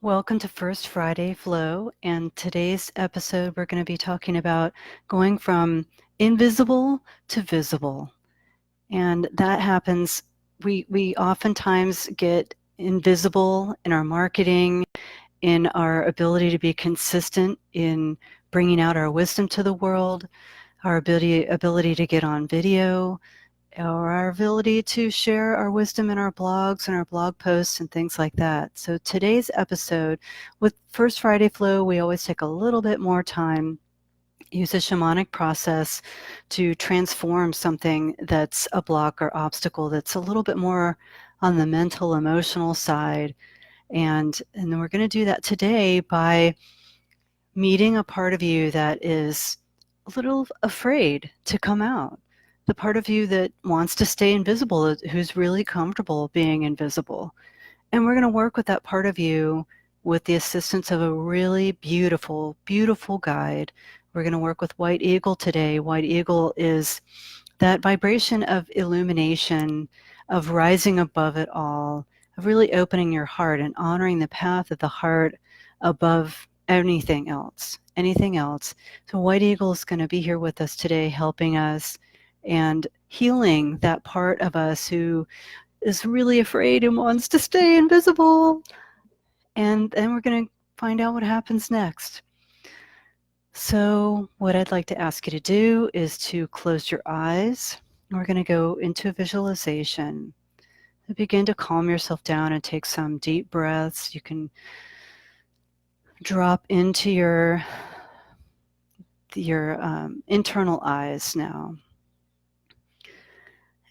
Welcome to First Friday Flow, and today's episode we're going to be talking about going from invisible to visible. And that happens, we oftentimes get invisible in our marketing, in our ability to be consistent in bringing out our wisdom to the world, our ability to get on video, or our ability to share our wisdom in our blogs and our blog posts and things like that. So today's episode with First Friday Flow, we always take a little bit more time, use a shamanic process to transform something that's a block or obstacle that's a little bit more on the mental, emotional side. And then we're going to do that today by meeting a part of you that is a little afraid to come out. The part of you that wants to stay invisible, who's really comfortable being invisible. And we're going to work with that part of you with the assistance of a really beautiful, beautiful guide. We're going to work with White Eagle today. White Eagle is that vibration of illumination, of rising above it all, of really opening your heart and honoring the path of the heart above anything else. So White Eagle is going to be here with us today, helping us and healing that part of us who is really afraid and wants to stay invisible. And then we're going to find out what happens next. So what I'd like to ask you to do is to close your eyes. We're going to go into visualization. Begin to calm yourself down and take some deep breaths. You can drop into your internal eyes now.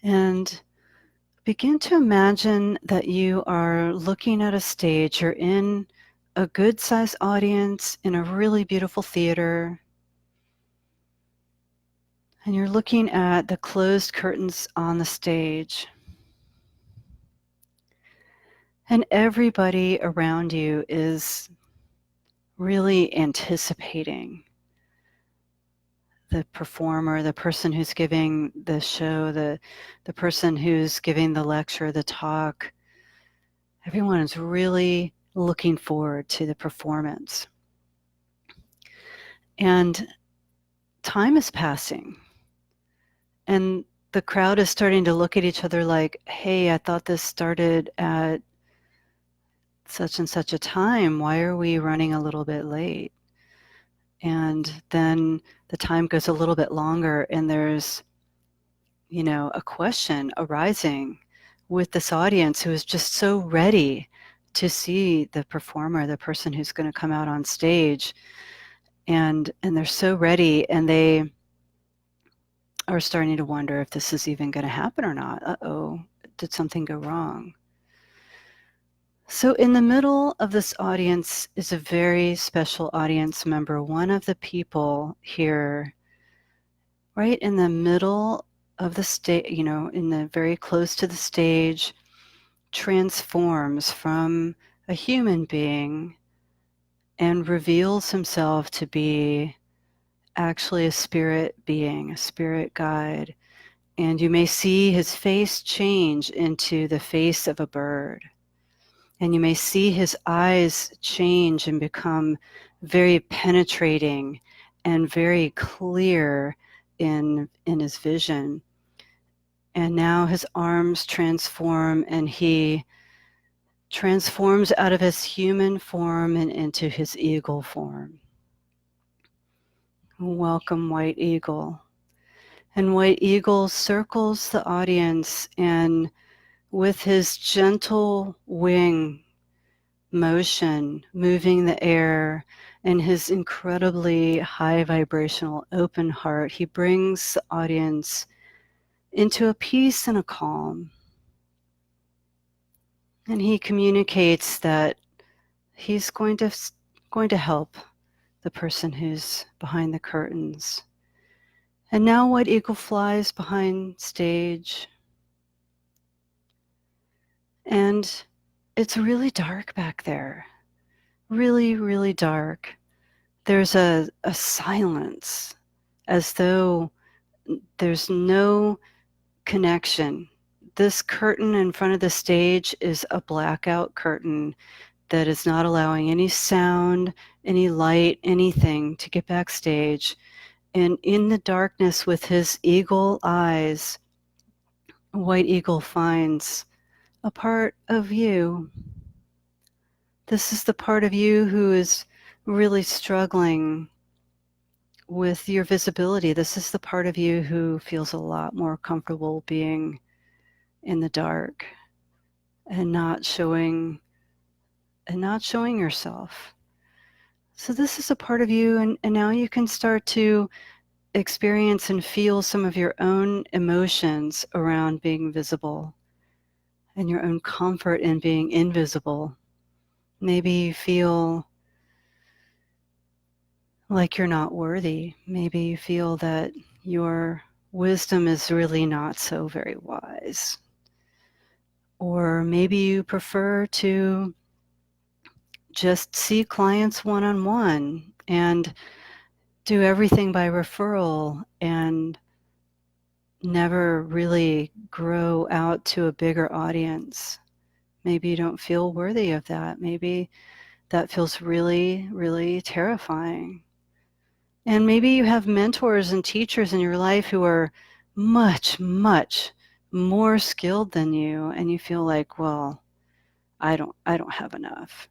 And begin to imagine that you are looking at a stage. You're in a good-sized audience in a really beautiful theater. And you're looking at the closed curtains on the stage. And everybody around you is really anticipating the performer, the person who's giving the show, the person who's giving the lecture, the talk. Everyone is really looking forward to the performance. And time is passing. And the crowd is starting to look at each other like, hey, I thought this started at such and such a time. Why are we running a little bit late? And then the time goes a little bit longer and there's, a question arising with this audience who is just so ready to see the performer, the person who's going to come out on stage. And they're so ready, and they are starting to wonder if this is even going to happen or not. Uh-oh, did something go wrong? So in the middle of this audience is a very special audience member. One of the people here, right in the middle of the stage, in the very close to the stage, transforms from a human being and reveals himself to be actually a spirit being, a spirit guide. And you may see his face change into the face of a bird. And you may see his eyes change and become very penetrating and very clear in his vision. And now his arms transform, and he transforms out of his human form and into his eagle form. Welcome, White Eagle. And White Eagle circles the audience, and with his gentle wing motion, moving the air, and his incredibly high vibrational open heart, he brings the audience into a peace and a calm. And he communicates that he's going to help the person who's behind the curtains. And now White Eagle flies behind stage. And it's really dark back there. Really, really dark. There's a silence, as though there's no connection. This curtain in front of the stage is a blackout curtain. that is not allowing any sound, any light, anything to get backstage. And in the darkness with his eagle eyes, White Eagle finds a part of you. This is the part of you who is really struggling with your visibility. This is the part of you who feels a lot more comfortable being in the dark and not showing yourself. So this is a part of you, and now you can start to experience and feel some of your own emotions around being visible and your own comfort in being invisible. Maybe you feel like you're not worthy. Maybe you feel that your wisdom is really not so very wise. Or maybe you prefer to just see clients one-on-one and do everything by referral and never really grow out to a bigger audience. Maybe you don't feel worthy of that. Maybe that feels really, really terrifying. And maybe you have mentors and teachers in your life who are much, much more skilled than you, and you feel like, well, I don't have enough.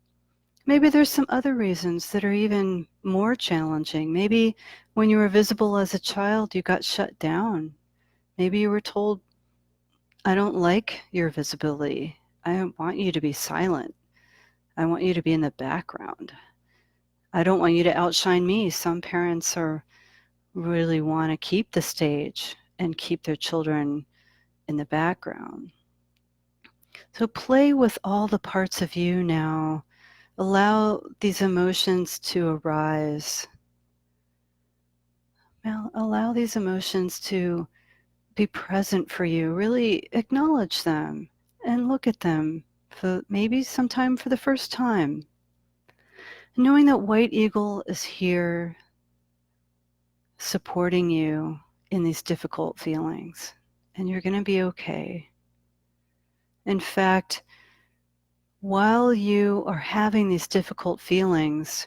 Maybe there's some other reasons that are even more challenging. Maybe when you were visible as a child, you got shut down. Maybe you were told, I don't like your visibility. I want you to be silent. I want you to be in the background. I don't want you to outshine me. Some parents really want to keep the stage and keep their children in the background. So play with all the parts of you now. Allow these emotions to arise. Now, allow these emotions to be present for you. Really acknowledge them and look at them for maybe sometime for the first time. Knowing that White Eagle is here supporting you in these difficult feelings, and you're going to be okay. In fact, while you are having these difficult feelings,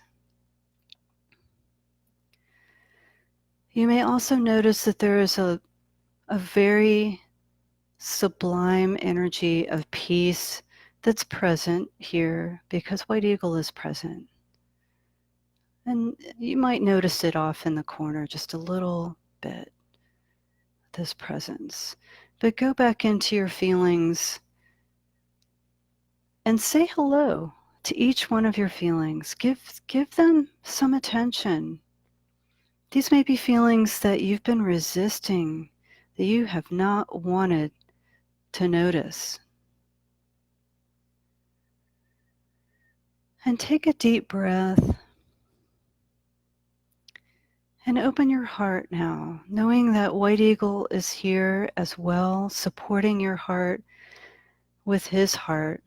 you may also notice that there is a very sublime energy of peace that's present here because White Eagle is present. And you might notice it off in the corner just a little bit, this presence. But go back into your feelings and say hello to each one of your feelings. Give them some attention. These may be feelings that you've been resisting, that you have not wanted to notice. And take a deep breath and open your heart now, knowing that White Eagle is here as well, supporting your heart with his heart.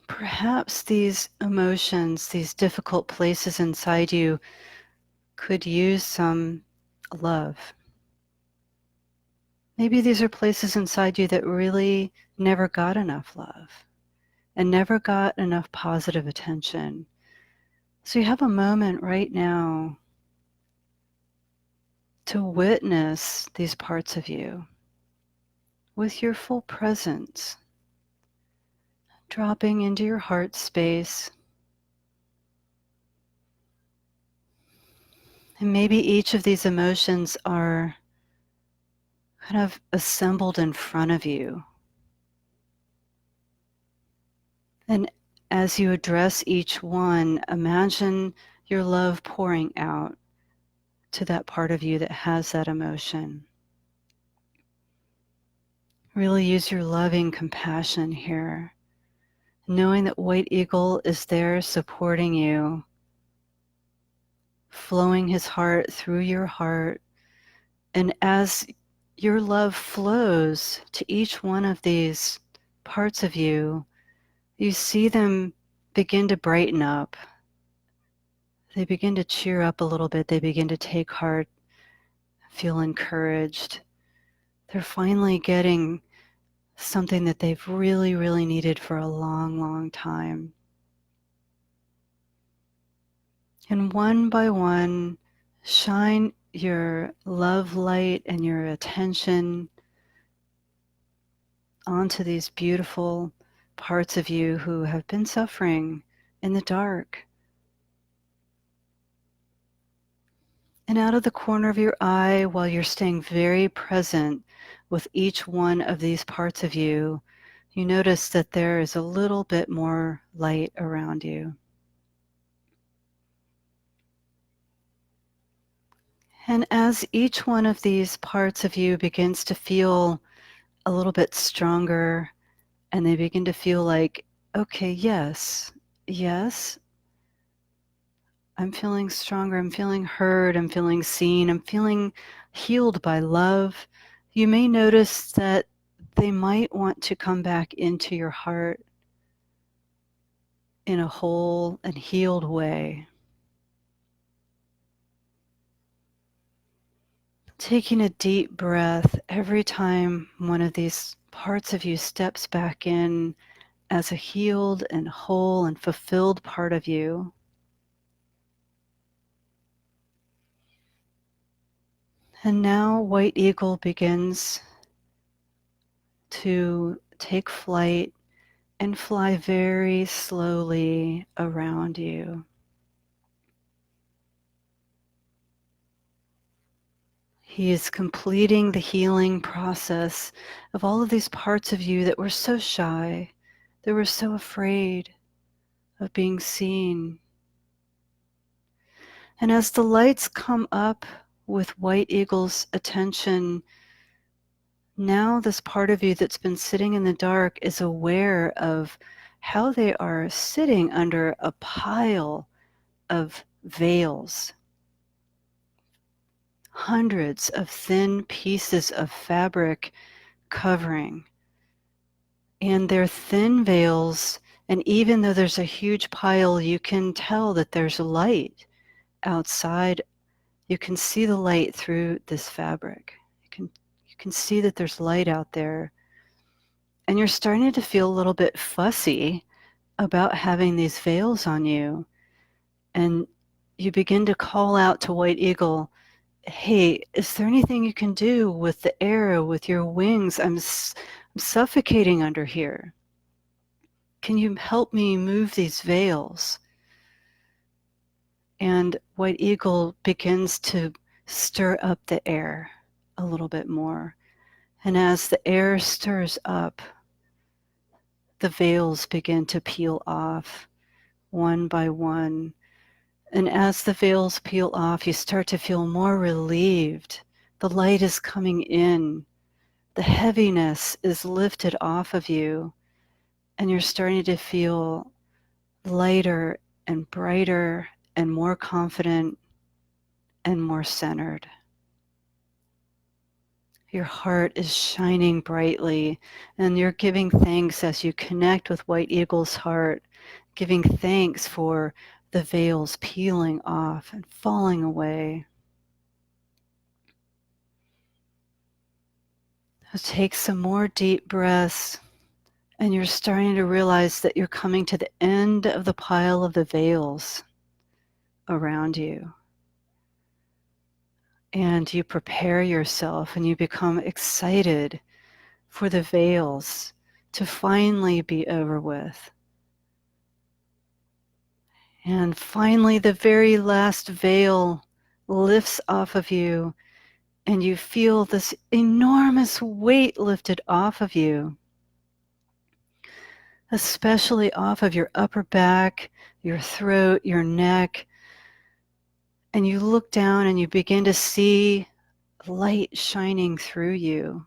Perhaps these emotions, these difficult places inside you, could use some love. Maybe these are places inside you that really never got enough love and never got enough positive attention. So you have a moment right now to witness these parts of you with your full presence, dropping into your heart space. And maybe each of these emotions are kind of assembled in front of you. And as you address each one, imagine your love pouring out to that part of you that has that emotion. Really use your loving compassion here, knowing that White Eagle is there supporting you, flowing his heart through your heart. And as your love flows to each one of these parts of you, you see them begin to brighten up. They begin to cheer up a little bit. They begin to take heart, feel encouraged. They're finally getting something that they've really, really needed for a long, long time. And one by one, shine your love light and your attention onto these beautiful parts of you who have been suffering in the dark. And out of the corner of your eye, while you're staying very present with each one of these parts of you, you notice that there is a little bit more light around you. And as each one of these parts of you begins to feel a little bit stronger, and they begin to feel like, okay, yes, yes, I'm feeling stronger, I'm feeling heard, I'm feeling seen, I'm feeling healed by love, you may notice that they might want to come back into your heart in a whole and healed way. Taking a deep breath every time one of these parts of you steps back in as a healed and whole and fulfilled part of you. And now White Eagle begins to take flight and fly very slowly around you. He is completing the healing process of all of these parts of you that were so shy, that were so afraid of being seen. And as the lights come up with White Eagle's attention, now this part of you that's been sitting in the dark is aware of how they are sitting under a pile of veils, hundreds of thin pieces of fabric covering. And they're thin veils, and even though there's a huge pile, you can tell that there's light outside. You can see the light through this fabric. You can see that there's light out there. And you're starting to feel a little bit fussy about having these veils on you. And you begin to call out to White Eagle, hey, is there anything you can do with the air, with your wings? I'm suffocating under here. Can you help me move these veils? And White Eagle begins to stir up the air a little bit more. And as the air stirs up, the veils begin to peel off one by one. And as the veils peel off, you start to feel more relieved. The light is coming in. The heaviness is lifted off of you. And you're starting to feel lighter and brighter and more confident and more centered. Your heart is shining brightly, and you're giving thanks as you connect with White Eagle's heart, giving thanks for the veils peeling off and falling away. So take some more deep breaths, and you're starting to realize that you're coming to the end of the pile of the veils around you. And you prepare yourself and you become excited for the veils to finally be over with. And finally, the very last veil lifts off of you, and you feel this enormous weight lifted off of you, especially off of your upper back, your throat, your neck. And you look down and you begin to see light shining through you.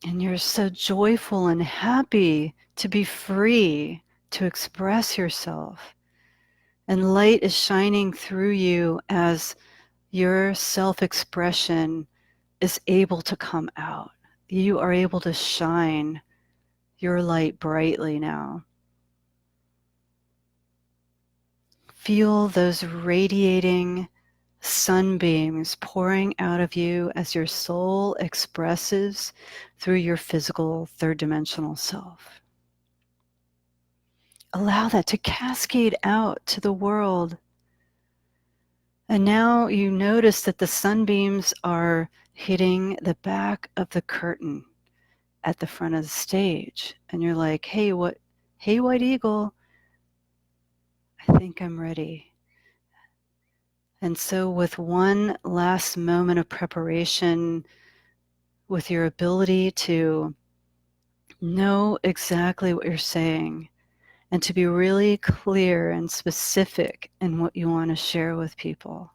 And you're so joyful and happy to be free to express yourself. And light is shining through you as your self-expression is able to come out. You are able to shine your light brightly now. Feel those radiating sunbeams pouring out of you as your soul expresses through your physical third dimensional self. Allow that to cascade out to the world. And now you notice that the sunbeams are hitting the back of the curtain at the front of the stage. And you're like, hey, White Eagle, I think I'm ready. And so with one last moment of preparation, with your ability to know exactly what you're saying and to be really clear and specific in what you want to share with people,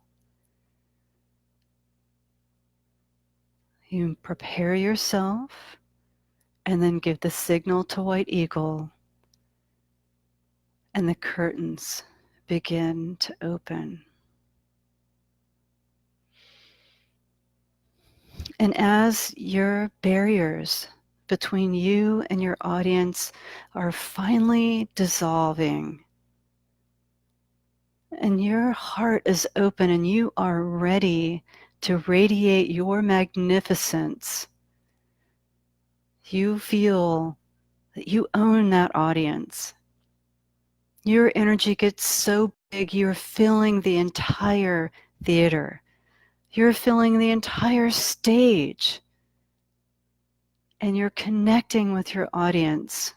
you prepare yourself and then give the signal to White Eagle, and the curtains begin to open. And as your barriers between you and your audience are finally dissolving, and your heart is open and you are ready to radiate your magnificence, you feel that you own that audience. Your energy gets so big, you're filling the entire theater. You're filling the entire stage. And you're connecting with your audience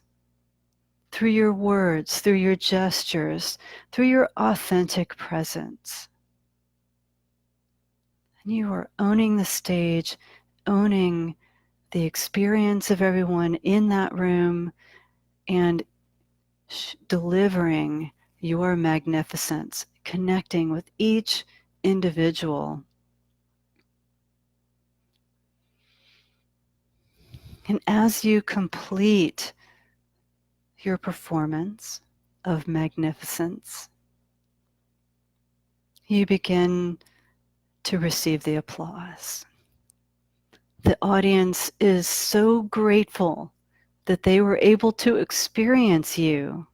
through your words, through your gestures, through your authentic presence. And you are owning the stage, owning the experience of everyone in that room, and delivering your magnificence, connecting with each individual. And as you complete your performance of magnificence, you begin to receive the applause. The audience is so grateful that they were able to experience you,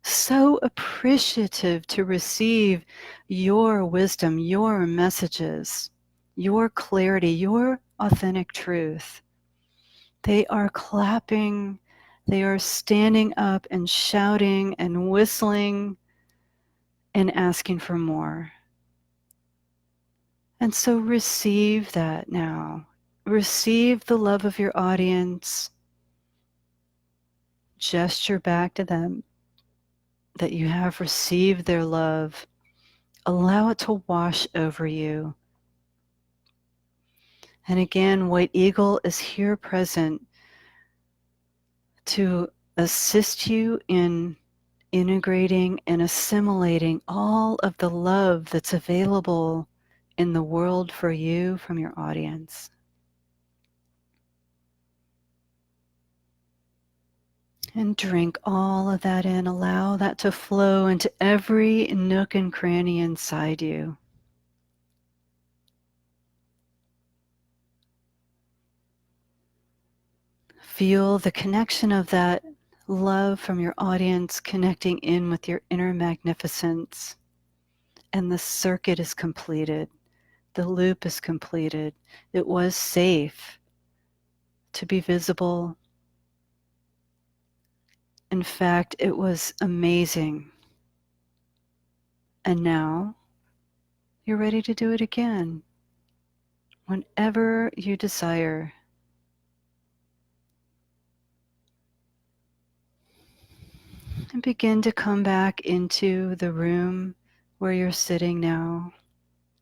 so appreciative to receive your wisdom, your messages, your clarity, your authentic truth. They are clapping, they are standing up and shouting and whistling and asking for more. And so receive that now. Receive the love of your audience. Gesture back to them that you have received their love. Allow it to wash over you. And again, White Eagle is here present to assist you in integrating and assimilating all of the love that's available in the world for you from your audience. And drink all of that in. Allow that to flow into every nook and cranny inside you. Feel the connection of that love from your audience connecting in with your inner magnificence. And the circuit is completed. The loop is completed. It was safe to be visible. In fact, it was amazing. And now you're ready to do it again. Whenever you desire. And begin to come back into the room where you're sitting now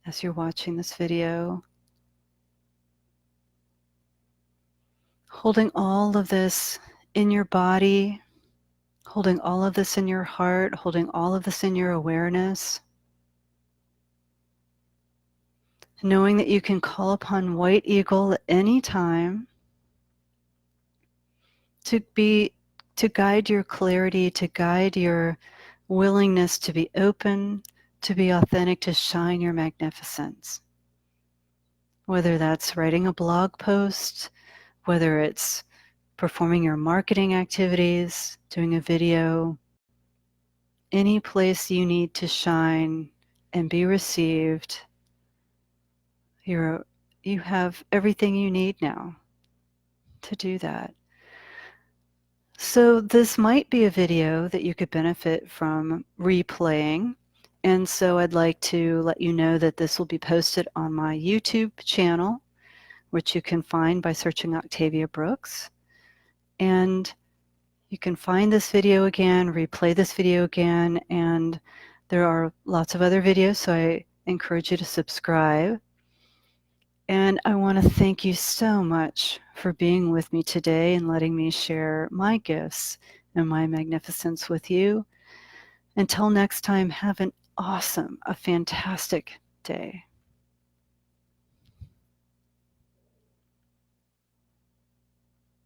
as you're watching this video. Holding all of this in your body, holding all of this in your heart, holding all of this in your awareness. Knowing that you can call upon White Eagle at any time to guide your clarity, to guide your willingness to be open, to be authentic, to shine your magnificence. Whether that's writing a blog post, whether it's performing your marketing activities, doing a video, any place you need to shine and be received, You have everything you need now to do that. So this might be a video that you could benefit from replaying. And so I'd like to let you know that this will be posted on my YouTube channel, which you can find by searching Octavia Brooks. And you can find this video again, replay this video again, and there are lots of other videos, so I encourage you to subscribe. And I want to thank you so much for being with me today and letting me share my gifts and my magnificence with you. Until next time, have an awesome, a fantastic day.